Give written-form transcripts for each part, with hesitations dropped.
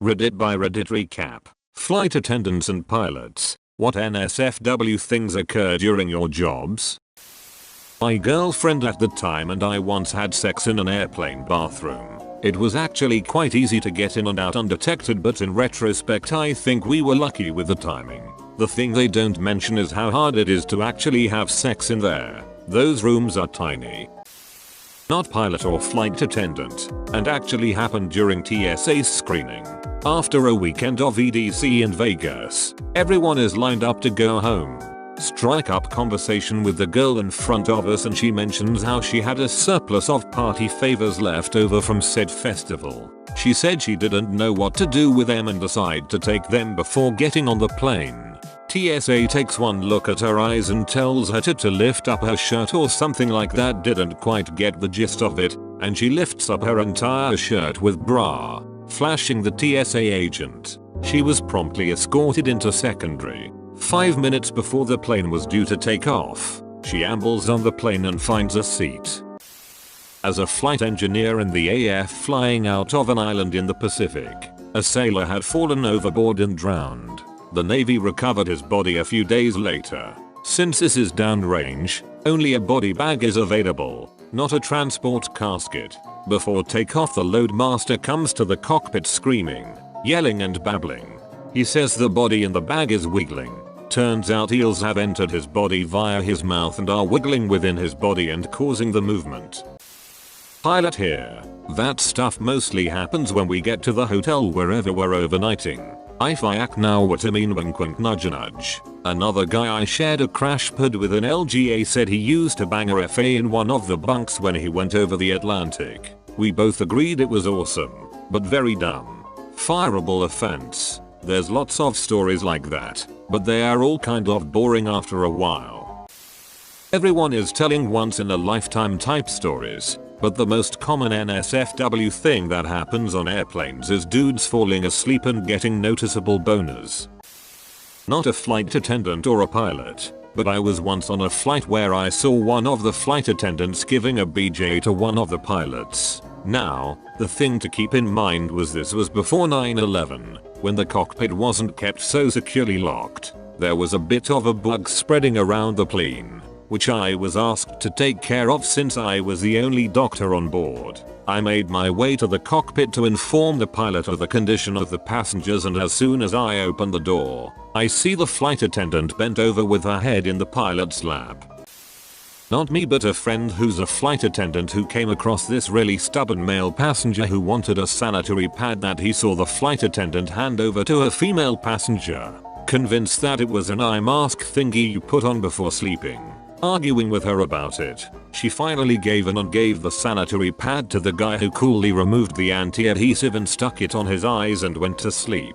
Reddit by Reddit recap. Flight attendants and pilots. What NSFW things occur during your jobs? My girlfriend at the time and I once had sex in an airplane bathroom. It was actually quite easy to get in and out undetected, but in retrospect I think we were lucky with the timing. The thing they don't mention is how hard it is to actually have sex in there. Those rooms are tiny. Not pilot or flight attendant, and actually happened during TSA screening. After a weekend of EDC in Vegas, everyone is lined up to go home. Strike up conversation with the girl in front of us and she mentions how she had a surplus of party favors left over from said festival. She said she didn't know what to do with them and decided to take them before getting on the plane. TSA takes one look at her eyes and tells her to lift up her shirt or something like that. Didn't quite get the gist of it, and she lifts up her entire shirt with bra, flashing the TSA agent. She was promptly escorted into secondary. 5 minutes before the plane was due to take off, she ambles on the plane and finds a seat. As a flight engineer in the AF flying out of an island in the Pacific, a sailor had fallen overboard and drowned. The Navy recovered his body a few days later. Since this is downrange, only a body bag is available, not a transport casket. Before takeoff, the loadmaster comes to the cockpit screaming, yelling and babbling. He says the body in the bag is wiggling. Turns out eels have entered his body via his mouth and are wiggling within his body and causing the movement. Pilot here. That stuff mostly happens when we get to the hotel wherever we're overnighting. I act now what I mean, wink wink nudge nudge. Another guy I shared a crash pad with in LGA said he used to bang a FA in one of the bunks when he went over the Atlantic. We both agreed it was awesome, but very dumb. Fireable offense. There's lots of stories like that, but they are all kind of boring after a while. Everyone is telling once in a lifetime type stories. But the most common NSFW thing that happens on airplanes is dudes falling asleep and getting noticeable boners. Not a flight attendant or a pilot, but I was once on a flight where I saw one of the flight attendants giving a BJ to one of the pilots. Now, the thing to keep in mind was this was before 9/11, when the cockpit wasn't kept so securely locked. There was a bit of a bug spreading around the plane, which I was asked to take care of since I was the only doctor on board. I made my way to the cockpit to inform the pilot of the condition of the passengers, and as soon as I opened the door, I see the flight attendant bent over with her head in the pilot's lap. Not me, but a friend who's a flight attendant who came across this really stubborn male passenger who wanted a sanitary pad that he saw the flight attendant hand over to a female passenger, convinced that it was an eye mask thingy you put on before sleeping. Arguing with her about it, she finally gave in and gave the sanitary pad to the guy, who coolly removed the anti-adhesive and stuck it on his eyes and went to sleep.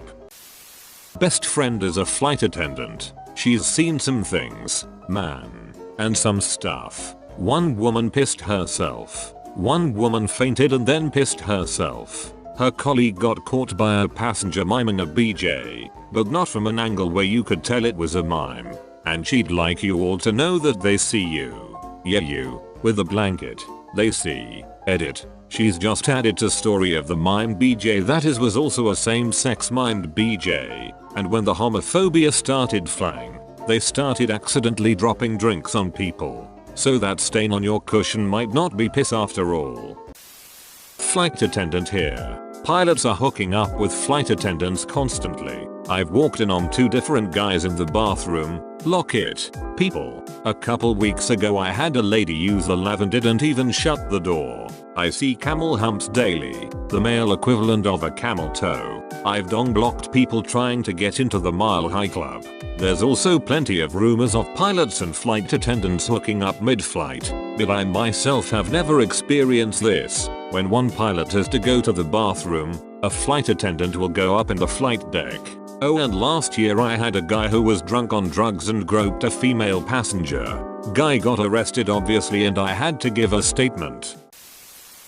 Best friend is a flight attendant. She's seen some things, man, and some stuff. One woman pissed herself. One woman fainted and then pissed herself. Her colleague got caught by a passenger miming a BJ, but not from an angle where you could tell it was a mime. And she'd like you all to know that they see you. Yeah, you, with a blanket. They see. Edit. She's just added to story of the mime BJ that was also a same-sex mimed BJ. And when the homophobia started flying, they started accidentally dropping drinks on people. So that stain on your cushion might not be piss after all. Flight attendant here. Pilots are hooking up with flight attendants constantly. I've walked in on 2 different guys in the bathroom. Lock it. People. A couple weeks ago I had a lady use the lavabo and didn't even shut the door. I see camel humps daily, the male equivalent of a camel toe. I've dong blocked people trying to get into the Mile High Club. There's also plenty of rumors of pilots and flight attendants hooking up mid-flight, but I myself have never experienced this. When one pilot has to go to the bathroom, a flight attendant will go up in the flight deck. Oh, and last year I had a guy who was drunk on drugs and groped a female passenger. Guy got arrested obviously, and I had to give a statement.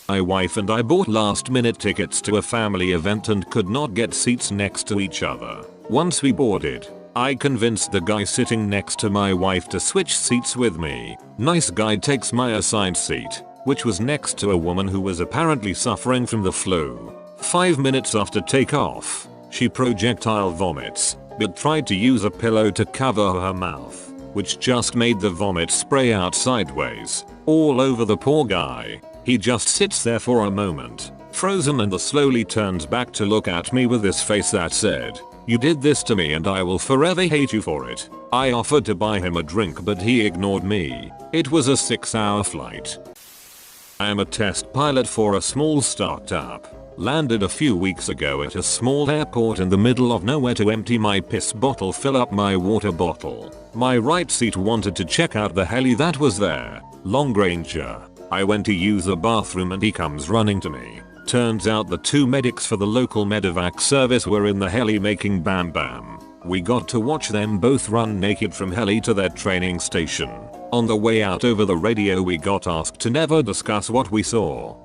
My wife and I bought last-minute tickets to a family event and could not get seats next to each other. Once we boarded, I convinced the guy sitting next to my wife to switch seats with me. Nice guy takes my assigned seat, which was next to a woman who was apparently suffering from the flu. 5 minutes after takeoff, she projectile vomits, but tried to use a pillow to cover her mouth, which just made the vomit spray out sideways, all over the poor guy. He just sits there for a moment, frozen, and then slowly turns back to look at me with this face that said, "You did this to me and I will forever hate you for it." I offered to buy him a drink but he ignored me. It was a 6-hour flight. I am a test pilot for a small startup. Landed a few weeks ago at a small airport in the middle of nowhere to empty my piss bottle, fill up my water bottle. My right seat wanted to check out the heli that was there. Long Ranger. I went to use the bathroom and he comes running to me. Turns out the 2 medics for the local medevac service were in the heli making bam bam. We got to watch them both run naked from heli to their training station. On the way out over the radio we got asked to never discuss what we saw.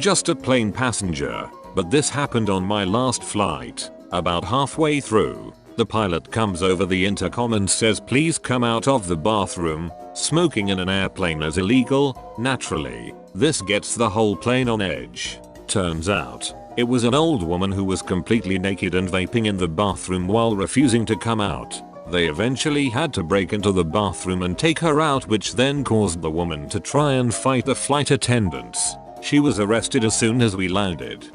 Just a plane passenger, but this happened on my last flight. About halfway through, the pilot comes over the intercom and says, "Please come out of the bathroom. Smoking in an airplane is illegal." Naturally, this gets the whole plane on edge. Turns out, it was an old woman who was completely naked and vaping in the bathroom while refusing to come out. They eventually had to break into the bathroom and take her out, which then caused the woman to try and fight the flight attendants. She was arrested as soon as we landed.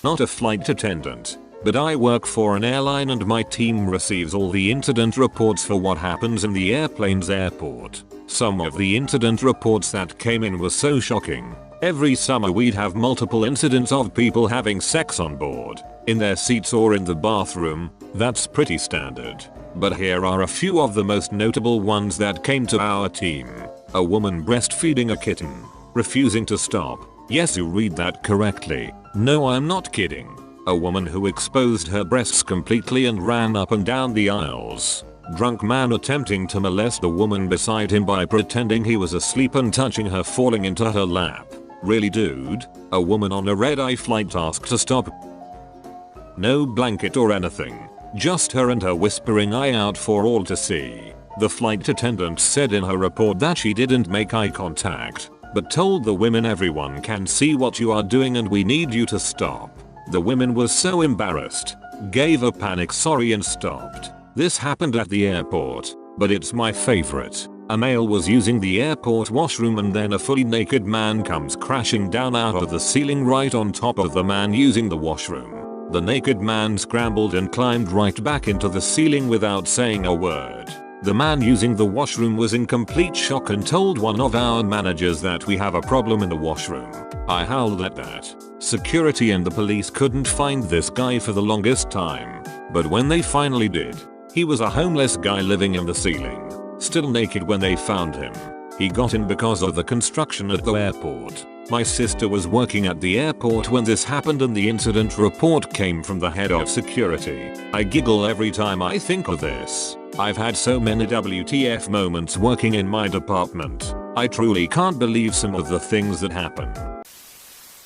Not a flight attendant, but I work for an airline and my team receives all the incident reports for what happens in the airplane's airport. Some of the incident reports that came in were so shocking. Every summer we'd have multiple incidents of people having sex on board, in their seats or in the bathroom. That's pretty standard. But here are a few of the most notable ones that came to our team. A woman breastfeeding a kitten, refusing to stop. Yes, you read that correctly. No, I'm not kidding. A woman who exposed her breasts completely and ran up and down the aisles. Drunk man attempting to molest the woman beside him by pretending he was asleep and touching her, falling into her lap. Really, dude? A woman on a red-eye flight asked to stop. No blanket or anything. Just her and her whispering "I" out for all to see. The flight attendant said in her report that she didn't make eye contact, but told the women, "Everyone can see what you are doing and we need you to stop." The women were so embarrassed, gave a panic sorry and stopped. This happened at the airport, but it's my favorite. A male was using the airport washroom and then a fully naked man comes crashing down out of the ceiling right on top of the man using the washroom. The naked man scrambled and climbed right back into the ceiling without saying a word. The man using the washroom was in complete shock and told one of our managers that we have a problem in the washroom. I howled at that. Security and the police couldn't find this guy for the longest time, but when they finally did, he was a homeless guy living in the ceiling, still naked when they found him. He got in because of the construction at the airport. My sister was working at the airport when this happened and the incident report came from the head of security. I giggle every time I think of this. I've had so many WTF moments working in my department. I truly can't believe some of the things that happen.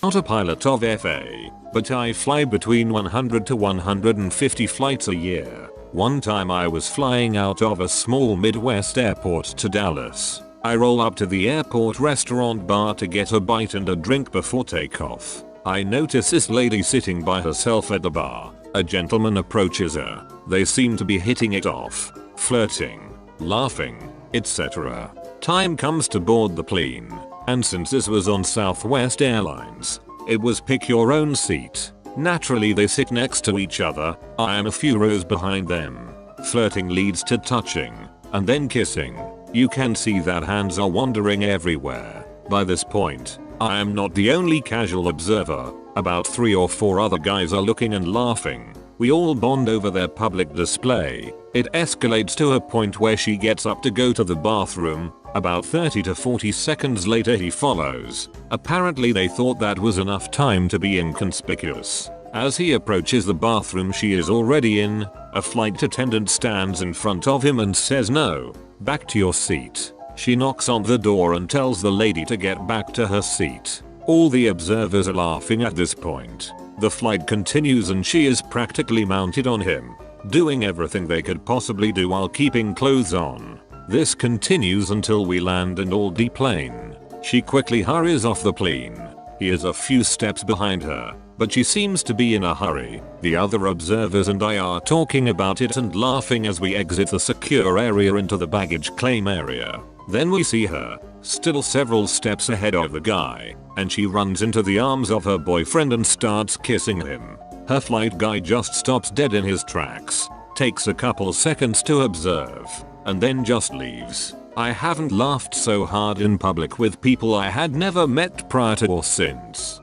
Not a pilot of FA, but I fly between 100 to 150 flights a year. One time I was flying out of a small Midwest airport to Dallas. I roll up to the airport restaurant bar to get a bite and a drink before takeoff. I notice this lady sitting by herself at the bar. A gentleman approaches her. They seem to be hitting it off, flirting, laughing, etc. Time comes to board the plane, and since this was on Southwest Airlines, it was pick your own seat. Naturally they sit next to each other. I am a few rows behind them. Flirting leads to touching, and then kissing. You can see that hands are wandering everywhere. By this point, I am not the only casual observer. About 3 or 4 other guys are looking and laughing. We all bond over their public display. It escalates to a point where she gets up to go to the bathroom. About 30 to 40 seconds later he follows. Apparently they thought that was enough time to be inconspicuous. As he approaches the bathroom she is already in. A flight attendant stands in front of him and says, "No, back to your seat." She knocks on the door and tells the lady to get back to her seat. All the observers are laughing at this point. The flight continues and she is practically mounted on him, doing everything they could possibly do while keeping clothes on. This continues until we land and all deplane. She quickly hurries off the plane. He is a few steps behind her. but she seems to be in a hurry. The other observers and I are talking about it and laughing as we exit the secure area into the baggage claim area. Then we see her, still several steps ahead of the guy, and she runs into the arms of her boyfriend and starts kissing him. Her flight guy just stops dead in his tracks, takes a couple seconds to observe, and then just leaves. I haven't laughed so hard in public with people I had never met prior to or since.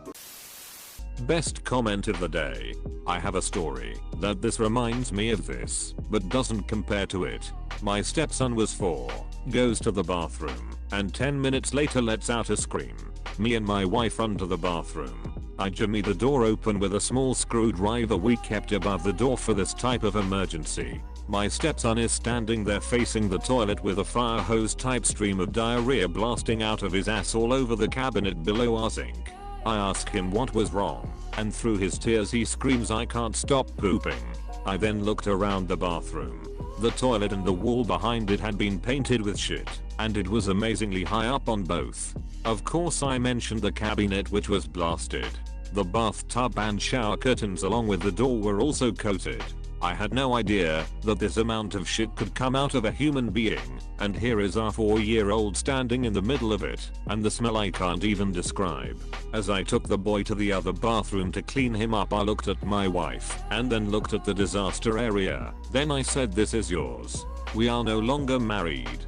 Best comment of the day. I have a story that this reminds me of this, but doesn't compare to it. My stepson was 4, goes to the bathroom, and 10 minutes later lets out a scream. Me and my wife run to the bathroom. I jimmy the door open with a small screwdriver we kept above the door for this type of emergency. My stepson is standing there facing the toilet with a fire hose type stream of diarrhea blasting out of his ass all over the cabinet below our sink. I ask him what was wrong, and through his tears he screams, "I can't stop pooping." I then looked around the bathroom. The toilet and the wall behind it had been painted with shit, and it was amazingly high up on both. Of course I mentioned the cabinet, which was blasted. The bathtub and shower curtains along with the door were also coated. I had no idea that this amount of shit could come out of a human being, and here is our 4-year-old standing in the middle of it, and the smell I can't even describe. As I took the boy to the other bathroom to clean him up, I looked at my wife, and then looked at the disaster area. Then I said, "This is yours. We are no longer married."